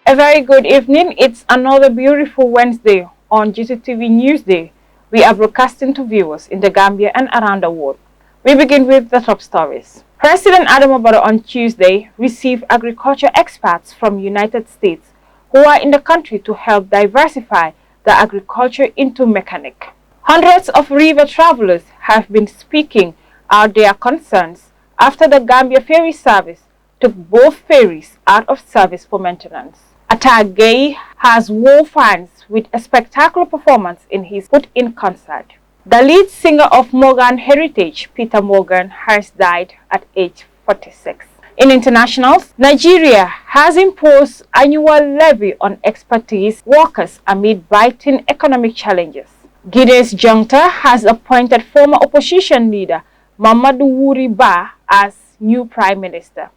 A very good evening. It's another beautiful Wednesday on Gttv Newsday. We are broadcasting to viewers in the Gambia and around the world. We begin with the top stories. President Adama Barrow on Tuesday received agriculture experts from United States who are in the country to help diversify the agriculture into mechanic. Hundreds of river travelers have been speaking out their concerns after the Gambia ferry service took both ferries out of service for maintenance. Attack Gay has wowed fans with a spectacular performance in his put-in concert. The lead singer of Morgan Heritage, Peter Morgan, has died at age 46. In internationals, Nigeria has imposed annual levy on expertise workers amid biting economic challenges. Guinea's junta has appointed former opposition leader Mamadou Wuri Ba as new prime minister.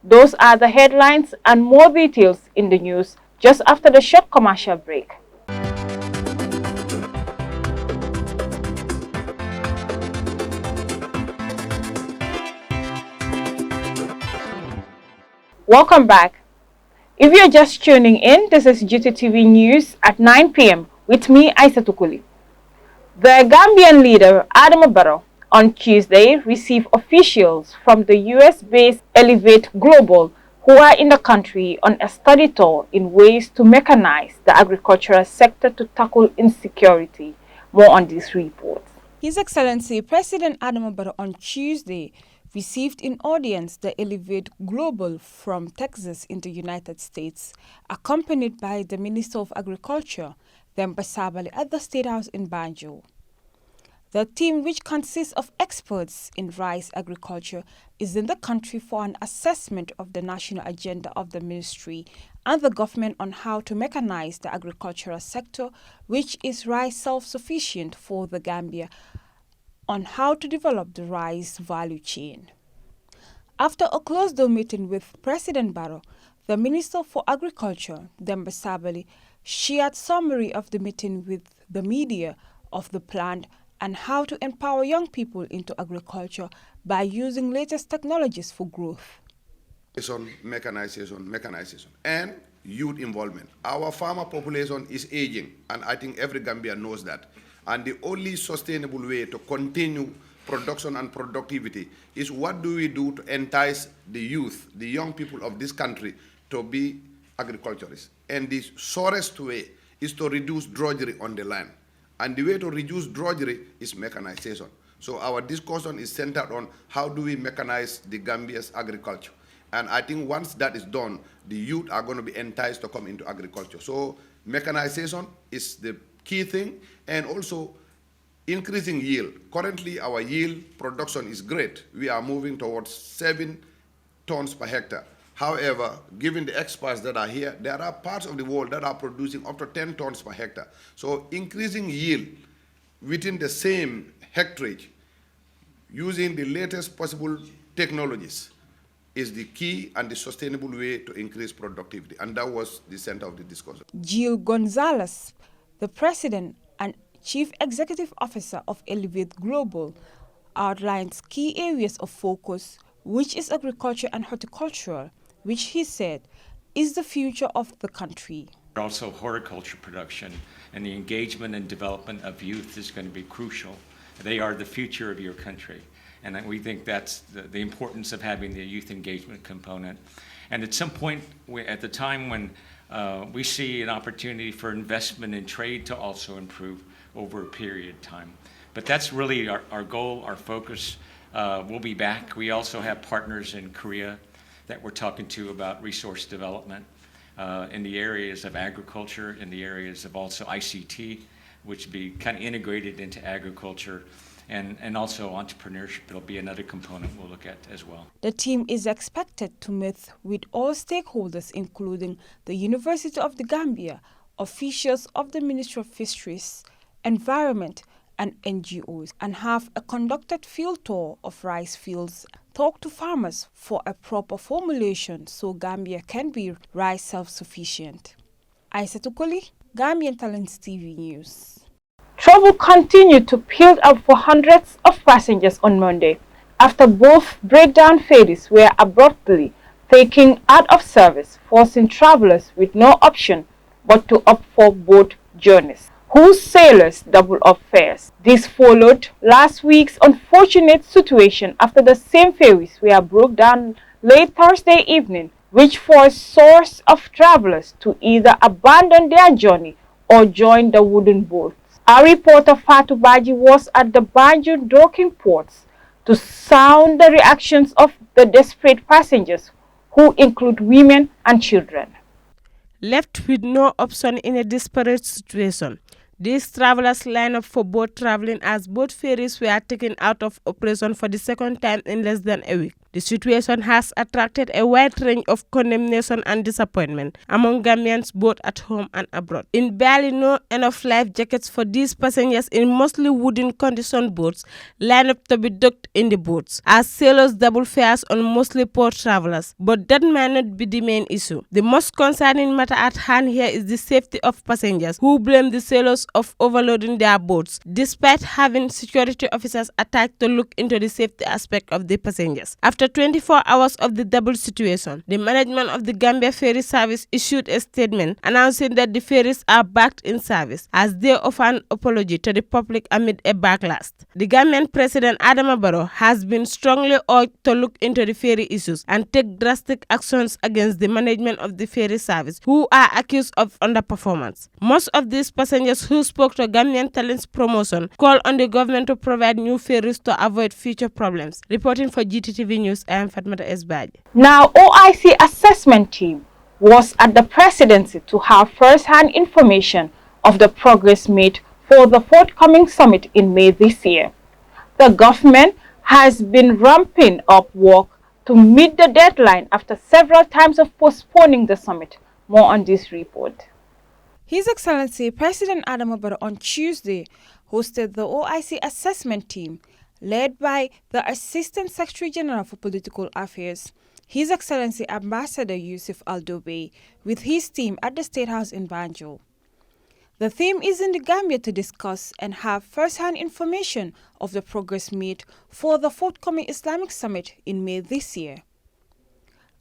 Those are the headlines and more details in the news just after the short commercial break. Welcome back. If you're just tuning in, this is Gttv News at 9 p.m. with me, Aisa Tukuli. The Gambian leader, Adama Barrow, on Tuesday received officials from the US-based Elevate Global who are in the country on a study tour in ways to mechanize the agricultural sector to tackle insecurity. More on this report. His Excellency President Adama Barrow on Tuesday received in audience the Elevate Global from Texas in the United States, accompanied by the Minister of Agriculture, Demba Sabali, at the State House in Banjul. The team, which consists of experts in rice agriculture, is in the country for an assessment of the national agenda of the ministry and the government on how to mechanize the agricultural sector, which is rice self-sufficient for the Gambia, on how to develop the rice value chain. After a closed-door meeting with President Barrow, the Minister for Agriculture, Demba Sabali, shared summary of the meeting with the media of the plan and how to empower young people into agriculture by using latest technologies for growth. Mechanization, and youth involvement. Our farmer population is aging, and I think every Gambian knows that. And the only sustainable way to continue production and productivity is what do we do to entice the youth, the young people of this country, to be agriculturists. And the surest way is to reduce drudgery on the land. And the way to reduce drudgery is mechanization. So our discussion is centered on how do we mechanize the Gambia's agriculture. And I think once that is done, the youth are going to be enticed to come into agriculture. So mechanization is the key thing, and also increasing yield. Currently, our yield production is great. We are moving towards 7 tons per hectare. However, given the experts that are here, there are parts of the world that are producing up to 10 tons per hectare. So increasing yield within the same hectarage using the latest possible technologies is the key and the sustainable way to increase productivity. And that was the center of the discussion. Gil Gonzalez, the president and chief executive officer of Elevate Global, outlines key areas of focus, which is agriculture and horticulture, which he said is the future of the country. Also, horticulture production and the engagement and development of youth is going to be crucial. They are the future of your country. And we think that's the importance of having the youth engagement component. And at some point, at the time when we see an opportunity for investment in trade to also improve over a period of time. But that's really our goal, our focus. We'll be back. We also have partners in Korea that we're talking to about resource development in the areas of agriculture, in the areas of also ICT, which be kind of integrated into agriculture, and also entrepreneurship. It'll be another component we'll look at as well. The team is expected to meet with all stakeholders, including the University of the Gambia, officials of the Ministry of Fisheries, Environment, and NGOs, and have a conducted field tour of rice fields, talk to farmers for a proper formulation so Gambia can be rice self-sufficient. Aisa Tukuli, Gambian Talents TV News. Trouble continued to build up for hundreds of passengers on Monday after both breakdown ferries were abruptly taking out of service, forcing travelers with no option but to opt for boat journeys, whose sailors double up fares. This followed last week's unfortunate situation after the same ferries were broke down late Thursday evening, which forced scores of travelers to either abandon their journey or join the wooden boats. Our reporter Fatu Baji was at the Banjul docking ports to sound the reactions of the desperate passengers, who include women and children. Left with no option in a desperate situation, these travelers lined up for boat traveling as boat ferries were taken out of operation for the second time in less than a week. The situation has attracted a wide range of condemnation and disappointment among Gambians both at home and abroad. In barely no enough life jackets for these passengers in mostly wooden conditioned boats lined up to be docked in the boats, as sailors double fares on mostly poor travelers. But that might not be the main issue. The most concerning matter at hand here is the safety of passengers, who blame the sailors of overloading their boats, despite having security officers attached to look into the safety aspect of the passengers. After 24 hours of the double situation, the management of the Gambia Ferry Service issued a statement announcing that the ferries are back in service, as they offer an apology to the public amid a backlash. The Gambian President Adama Barrow has been strongly urged to look into the ferry issues and take drastic actions against the management of the ferry service, who are accused of underperformance. Most of these passengers who spoke to Gambian Talents Promotion called on the government to provide new ferries to avoid future problems. Reporting for Gttv News, I am Fatmata Esbaj. Now, OIC assessment team was at the presidency to have first-hand information of the progress made for the forthcoming summit in May this year. The government has been ramping up work to meet the deadline after several times of postponing the summit. More on this report. His Excellency President Adama Barrow on Tuesday hosted the OIC assessment team led by the Assistant Secretary General for Political Affairs, His Excellency Ambassador Yusuf Aldobe, with his team at the State House in Banjul. The theme is in the Gambia to discuss and have first-hand information of the progress made for the forthcoming Islamic Summit in May this year.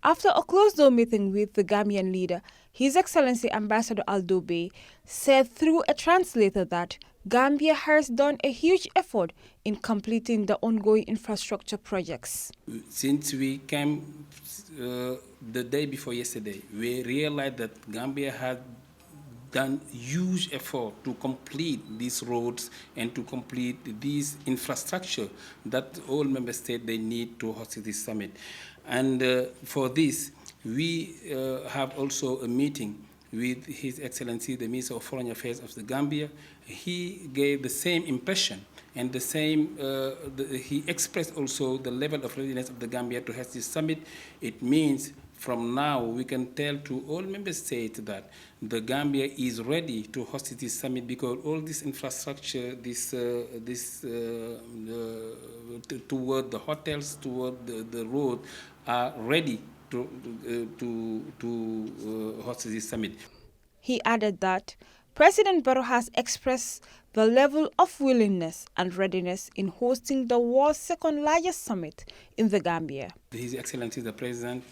After a closed-door meeting with the Gambian leader, His Excellency Ambassador Aldobe said through a translator that Gambia has done a huge effort in completing the ongoing infrastructure projects. Since we came the day before yesterday, we realized that Gambia had done huge effort to complete these roads and to complete these infrastructure that all member states they need to host this summit. And for this, we have also a meeting with His Excellency, the Minister of Foreign Affairs of the Gambia. He gave the same impression and the same, he expressed also the level of readiness of the Gambia to host this summit. It means from now we can tell to all member states that the Gambia is ready to host this summit because all this infrastructure, toward the hotels, toward the road, are ready to host this summit. He added that President Barrow has expressed the level of willingness and readiness in hosting the world's second largest summit in the Gambia. His Excellency the President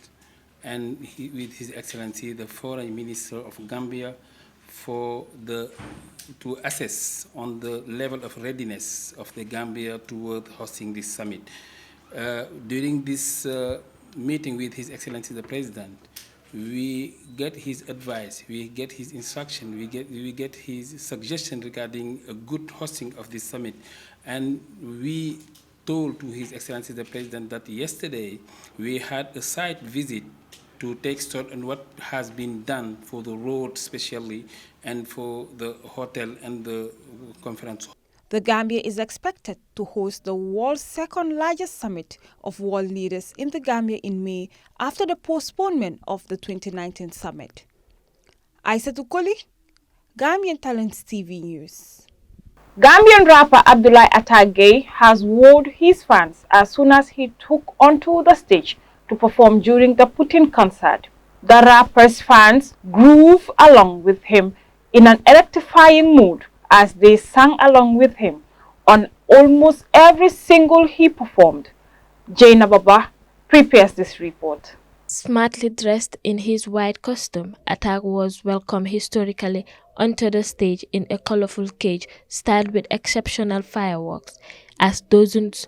and with His Excellency the Foreign Minister of Gambia to assess on the level of readiness of the Gambia toward hosting this summit. During this meeting with His Excellency the President, we get his advice, we get his instruction, we get his suggestion regarding a good hosting of this summit. And we told to His Excellency the President that yesterday we had a site visit to take stock on what has been done for the road especially and for the hotel and the conference hall. The Gambia is expected to host the world's second largest summit of world leaders in the Gambia in May after the postponement of the 2019 summit. Aissatou Koli, Gambian Talents TV News. Gambian rapper Abdoulaye Atta has wowed his fans as soon as he took onto the stage to perform during the Putin concert. The rapper's fans groove along with him in an electrifying mood as they sang along with him on almost every single he performed. Jaina Baba prepares this report. Smartly dressed in his white costume, Attack was welcomed historically onto the stage in a colorful cage styled with exceptional fireworks, as dozens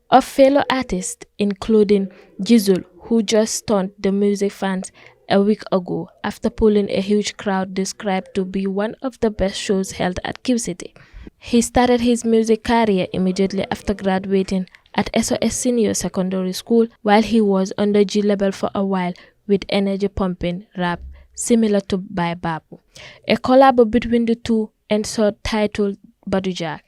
of fellow artists, including Jizzle, who just stunned the music fans a week ago after pulling a huge crowd described to be one of the best shows held at City. He started his music career immediately after graduating at SOS Senior Secondary School, while he was on the G level for a while with energy pumping rap similar to By Babu. A collab between the two ensued titled Badujak.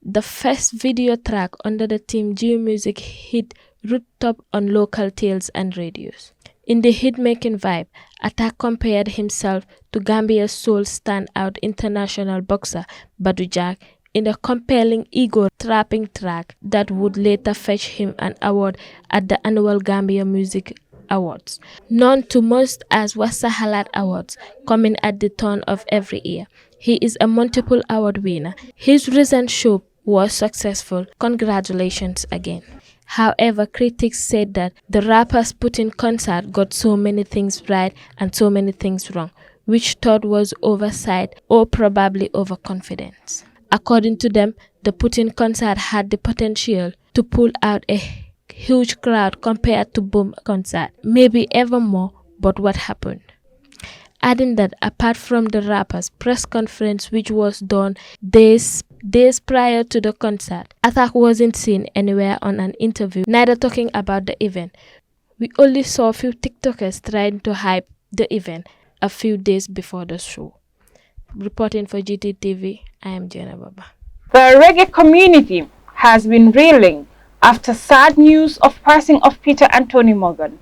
The first video track under the Team G Music hit rooftop on local tales and radios. In the hit-making vibe, Attack compared himself to Gambia's soul standout international boxer Badujak in a compelling ego-trapping track that would later fetch him an award at the annual Gambia Music Awards, known to most as Wassa Halat Awards, coming at the turn of every year. He is a multiple award winner. His recent show was successful. Congratulations again. However, critics said that the rapper's Putin concert got so many things right and so many things wrong, which thought was oversight or probably overconfidence. According to them, the Putin concert had the potential to pull out a huge crowd compared to Boom concert, maybe ever more, but what happened? Adding that apart from the rapper's press conference, which was done days prior to the concert, Attack wasn't seen anywhere on an interview, neither talking about the event. We only saw a few TikTokers trying to hype the event a few days before the show. Reporting for Gttv, I am Jenna Baba. The reggae community has been reeling after sad news of passing of Peter Anthony Morgan,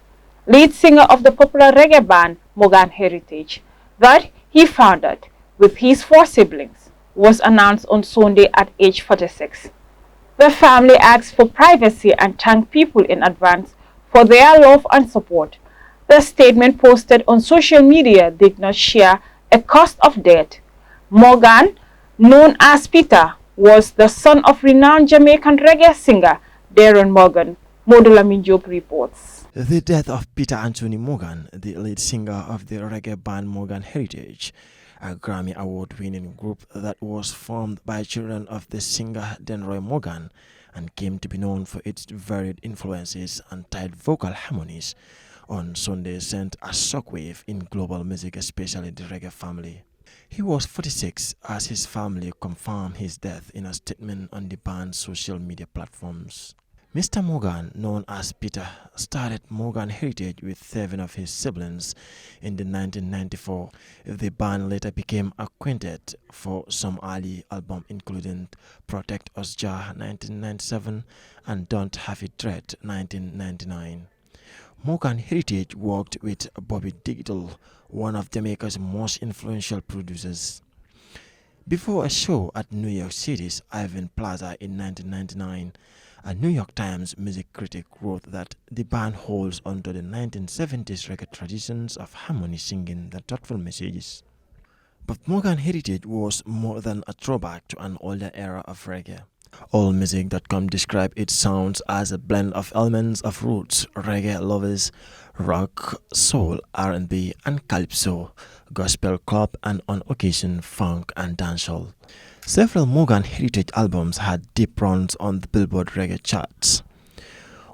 lead singer of the popular reggae band Morgan Heritage, that he founded with his 4 siblings, was announced on Sunday at age 46. The family asked for privacy and thanked people in advance for their love and support. The statement posted on social media did not share a cause of death. Morgan, known as Peter, was the son of renowned Jamaican reggae singer Darren Morgan, Modula Minjob reports. The death of Peter Anthony Morgan, the lead singer of the reggae band Morgan Heritage, a Grammy Award-winning group that was formed by children of the singer Denroy Morgan and came to be known for its varied influences and tight vocal harmonies, on Sunday sent a shockwave in global music, especially the reggae family. He was 46 as his family confirmed his death in a statement on the band's social media platforms. Mr. Morgan, known as Peter, started Morgan Heritage with 7 of his siblings in the 1994. The band later became acquainted for some early albums including Protect Us Jah 1997 and Don't Have It Dread 1999. Morgan Heritage worked with Bobby Digital, one of Jamaica's most influential producers. Before a show at New York City's Irving Plaza in 1999, a New York Times music critic wrote that the band holds onto the 1970s reggae traditions of harmony singing the thoughtful messages. But Morgan Heritage was more than a throwback to an older era of reggae. AllMusic.com described its sounds as a blend of elements of roots, reggae lovers, rock, soul, R&B, and calypso, gospel club, and on occasion funk and dancehall. Several Morgan Heritage albums had deep runs on the Billboard reggae charts.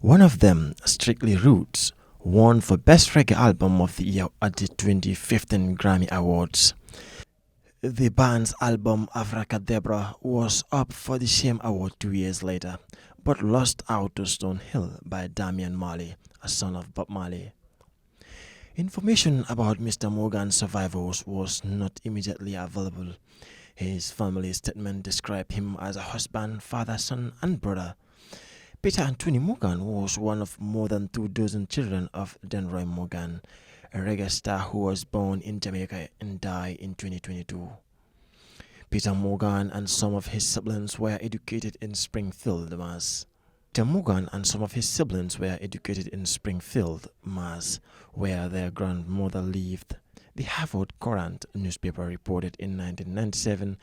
One of them, Strictly Roots, won for Best Reggae Album of the Year at the 2015 Grammy Awards. The band's album Avracadabra was up for the same award 2 years later, but lost out to Stone Hill by Damian Marley, a son of Bob Marley. Information about Mr. Morgan's survivors was not immediately available. His family statement described him as a husband, father, son, and brother. Peter Anthony Morgan was one of more than 24 children of Denroy Morgan, a reggae star who was born in Jamaica and died in 2022. Peter Morgan and some of his siblings were educated in Springfield, Mass. Peter Morgan and some of his siblings were educated in Springfield, Mass, where their grandmother lived. The Harvard Courant newspaper reported in 1997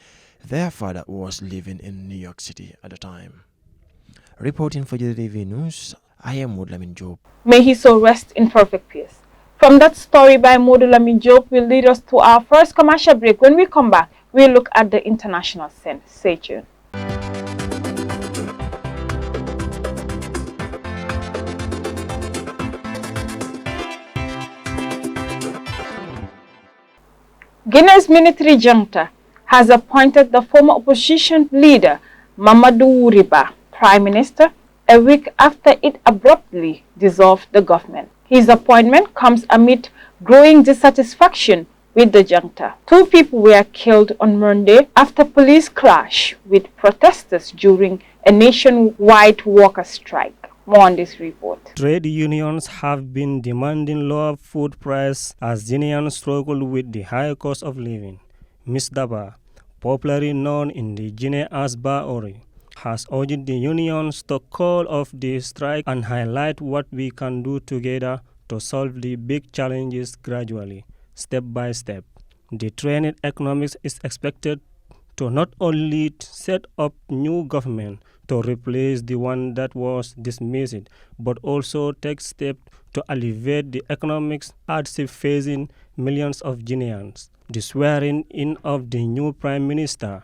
their father was living in New York City at the time. Reporting for Gttv News, I am Woodlamin Job. May his soul rest in perfect peace. From that story by Modulami Job will lead us to our first commercial break. When we come back, we'll look at the international scene. Stay tuned. Guinea's military junta has appointed the former opposition leader Mamadou Wuriba prime minister a week after it abruptly dissolved the government. His appointment comes amid growing dissatisfaction with the junta. 2 people were killed on Monday after police clash with protesters during a nationwide worker strike. More on this report. Trade unions have been demanding lower food prices as Guineans struggle with the high cost of living. Ms. Daba, popularly known in the Guinea as Baori, has urged the unions to call off the strike and highlight what we can do together to solve the big challenges gradually, step by step. The trained economics is expected to not only set up new government to replace the one that was dismissed, but also take steps to alleviate the economic hardship facing millions of Guineans. The swearing-in of the new prime minister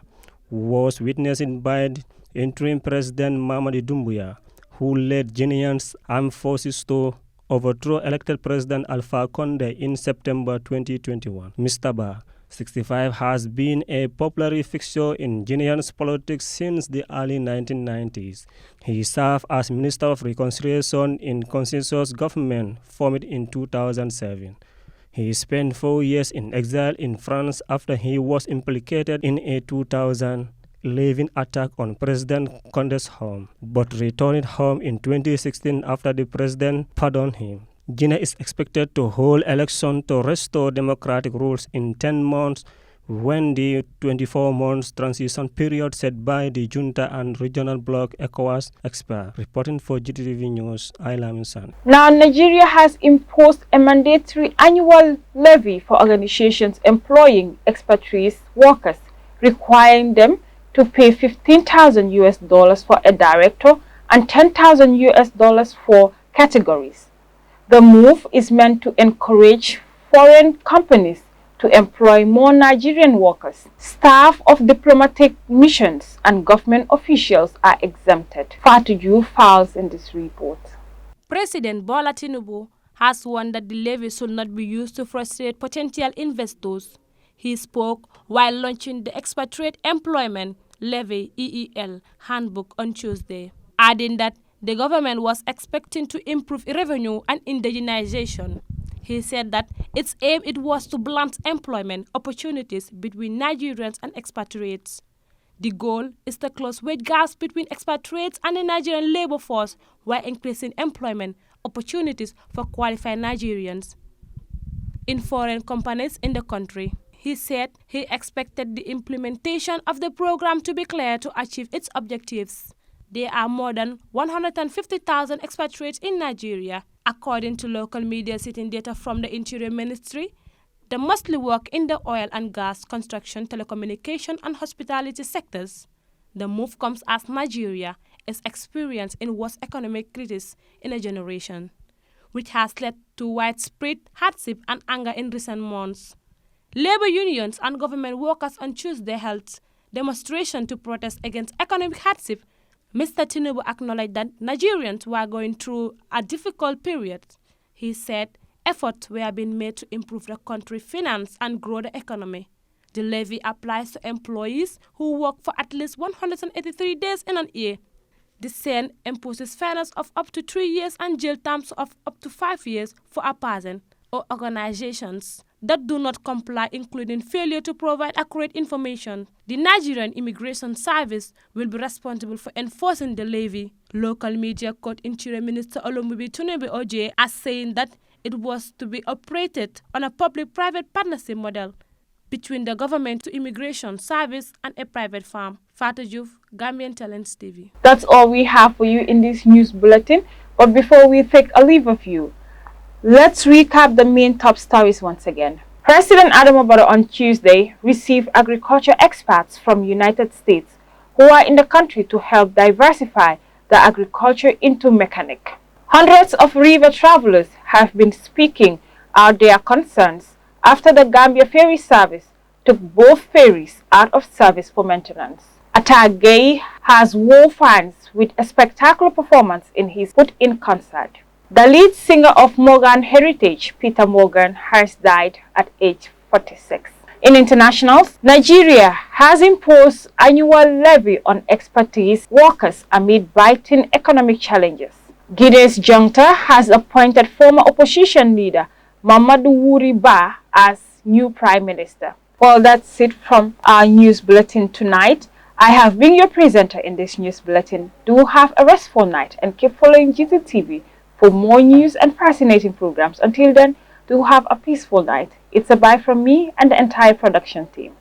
was witnessed by interim President Mamadi Doumbouya, who led Guineans armed forces to overthrow elected President Alpha Condé in September 2021. Mr. Ba, 65, has been a popular fixture in Guinean politics since the early 1990s. He served as Minister of Reconciliation in consensus government formed in 2007. He spent 4 years in exile in France after he was implicated in a 2011 attack on President Condé's home, but returned home in 2016 after the president pardoned him. Guinea is expected to hold elections to restore democratic rules in 10 months when the 24-month transition period set by the junta and regional bloc ECOWAS expire. Reporting for Gttv News, Ailam San. Now, Nigeria has imposed a mandatory annual levy for organizations employing expatriate workers, requiring them to pay $15,000 for a director and $10,000 for categories. The move is meant to encourage foreign companies to employ more Nigerian workers. Staff of diplomatic missions and government officials are exempted. Fatuju files in this report. President Bola Tinubu has warned that the levy should not be used to frustrate potential investors. He spoke while launching the Expatriate Employment Levy (EEL) handbook on Tuesday, adding that the government was expecting to improve revenue and indigenization. He said that its aim was to blunt employment opportunities between Nigerians and expatriates. The goal is to close wage gaps between expatriates and the Nigerian labor force while increasing employment opportunities for qualified Nigerians in foreign companies in the country. He said he expected the implementation of the program to be clear to achieve its objectives. There are more than 150,000 expatriates in Nigeria, according to local media citing data from the Interior Ministry. They mostly work in the oil and gas, construction, telecommunication, and hospitality sectors. The move comes as Nigeria is experiencing worst economic crisis in a generation, which has led to widespread hardship and anger in recent months. Labor unions and government workers on Tuesday held demonstration to protest against economic hardship. Mr. Tinubu acknowledged that Nigerians were going through a difficult period. He said efforts were being made to improve the country's finance and grow the economy. The levy applies to employees who work for at least 183 days in an year. The same imposes fines of up to 3 years and jail terms of up to 5 years for a person or organizations that do not comply, including failure to provide accurate information. The Nigerian Immigration Service will be responsible for enforcing the levy. Local media quote Interior Minister Olumuyibi Tinubu Oje as saying that it was to be operated on a public-private partnership model between the government to immigration service and a private firm. Fatou Diouf, Gambian Talents TV. That's all we have for you in this news bulletin. But before we take a leave of you, let's recap the main top stories once again. President Adama Barrow on Tuesday received agriculture experts from United States who are in the country to help diversify the agriculture into mechanic. Hundreds of river travelers have been speaking out their concerns after the Gambia ferry service took both ferries out of service for maintenance. Atagay has wowed fans with a spectacular performance in his put-in concert. The lead singer of Morgan Heritage, Peter Morgan, has died at age 46. In internationals, Nigeria has imposed annual levy on expertise workers amid biting economic challenges. Guinea's junta has appointed former opposition leader Mamadou Wuri Ba as new prime minister. Well, that's it from our news bulletin tonight. I have been your presenter in this news bulletin. Do have a restful night and keep following Gttv for more news and fascinating programs. Until then, do have a peaceful night. It's a bye from me and the entire production team.